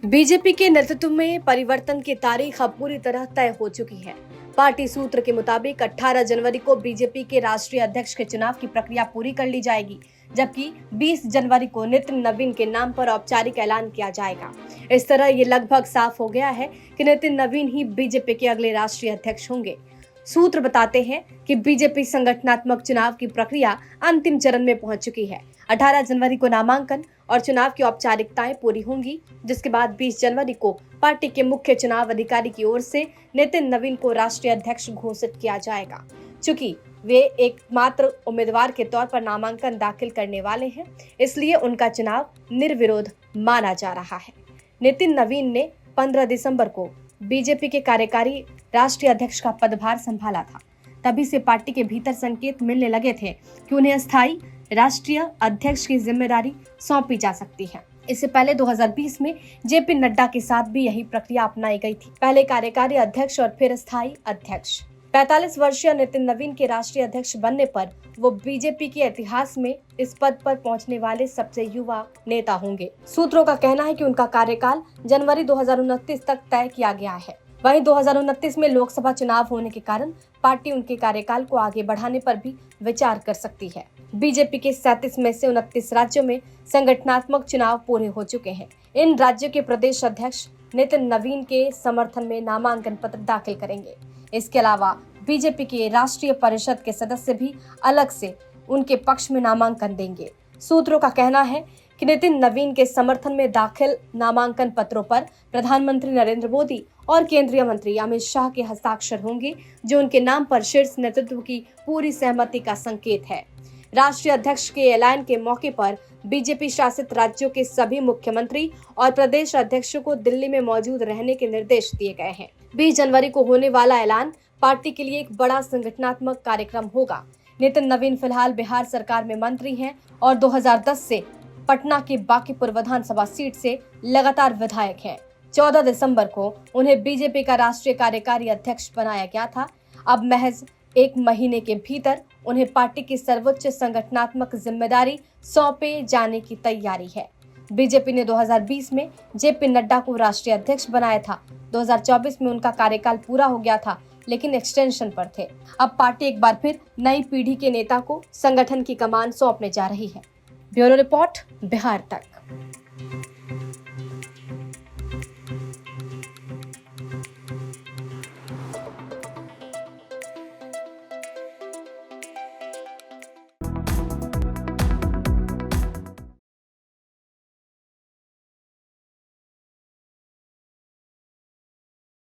BJP के नेतृत्व में परिवर्तन की तारीख अब पूरी तरह तय हो चुकी है। पार्टी सूत्र के मुताबिक 18 जनवरी को बीजेपी के राष्ट्रीय अध्यक्ष के चुनाव की प्रक्रिया पूरी कर ली जाएगी, जबकि 20 जनवरी को नितिन नवीन के नाम पर औपचारिक ऐलान किया जाएगा। इस तरह ये लगभग साफ हो गया है कि नितिन नवीन ही बीजेपी के अगले राष्ट्रीय अध्यक्ष होंगे। सूत्र बताते हैं कि बीजेपी संगठनात्मक चुनाव की प्रक्रिया अंतिम चरण में पहुंच चुकी है। 18 जनवरी को नामांकन और चुनाव की औपचारिकताएं पूरी होंगी, जिसके बाद 20 जनवरी को पार्टी के मुख्य चुनाव अधिकारी की ओर से नितिन नवीन को राष्ट्रीय अध्यक्ष घोषित किया जाएगा। चूंकि वे एकमात्र उम्मीदवार के तौर पर नामांकन दाखिल करने वाले हैं, इसलिए उनका चुनाव निर्विरोध माना जा रहा है। नितिन नवीन ने 15 दिसंबर को बीजेपी के कार्यकारी राष्ट्रीय अध्यक्ष का पदभार संभाला था। तभी से पार्टी के भीतर संकेत मिलने लगे थे कि उन्हें अस्थायी राष्ट्रीय अध्यक्ष की जिम्मेदारी सौंपी जा सकती है। इससे पहले 2020 में जेपी नड्डा के साथ भी यही प्रक्रिया अपनाई गई थी। पहले कार्यकारी अध्यक्ष और फिर अस्थायी अध्यक्ष। 45 वर्षीय नितिन नवीन के राष्ट्रीय अध्यक्ष बनने पर वो बीजेपी के इतिहास में इस पद पर पहुंचने वाले सबसे युवा नेता होंगे। सूत्रों का कहना है कि उनका कार्यकाल जनवरी 2029 तक तय किया गया है। वहीं 2029 में लोकसभा चुनाव होने के कारण पार्टी उनके कार्यकाल को आगे बढ़ाने पर भी विचार कर सकती है। बीजेपी के 37 में से 29 राज्यों में संगठनात्मक चुनाव पूरे हो चुके हैं। इन राज्यों के प्रदेश अध्यक्ष नितिन नवीन के समर्थन में नामांकन पत्र दाखिल करेंगे। इसके अलावा बीजेपी के राष्ट्रीय परिषद के सदस्य भी अलग से उनके पक्ष में नामांकन देंगे। सूत्रों का कहना है कि नितिन नवीन के समर्थन में दाखिल नामांकन पत्रों पर प्रधानमंत्री नरेंद्र मोदी और केंद्रीय मंत्री अमित शाह के हस्ताक्षर होंगे, जो उनके नाम पर शीर्ष नेतृत्व की पूरी सहमति का संकेत है। राष्ट्रीय अध्यक्ष के ऐलान के मौके पर बीजेपी शासित राज्यों के सभी मुख्यमंत्री और प्रदेश अध्यक्षों को दिल्ली में मौजूद रहने के निर्देश दिए गए हैं। 20 जनवरी को होने वाला ऐलान पार्टी के लिए एक बड़ा संगठनात्मक कार्यक्रम होगा। नितिन नवीन फिलहाल बिहार सरकार में मंत्री हैं और 2010 से पटना की बांकीपुर विधानसभा सीट से लगातार विधायक हैं। 14 दिसंबर को उन्हें बीजेपी का राष्ट्रीय कार्यकारी अध्यक्ष बनाया गया था। अब महज एक महीने के भीतर उन्हें पार्टी की सर्वोच्च संगठनात्मक जिम्मेदारी सौंपे जाने की तैयारी है। बीजेपी ने 2020 में जेपी नड्डा को राष्ट्रीय अध्यक्ष बनाया था। 2024 में उनका कार्यकाल पूरा हो गया था, लेकिन एक्सटेंशन पर थे। अब पार्टी एक बार फिर नई पीढ़ी के नेता को संगठन की कमान सौंपने जा रही है। ब्यूरो रिपोर्ट, बिहार तक।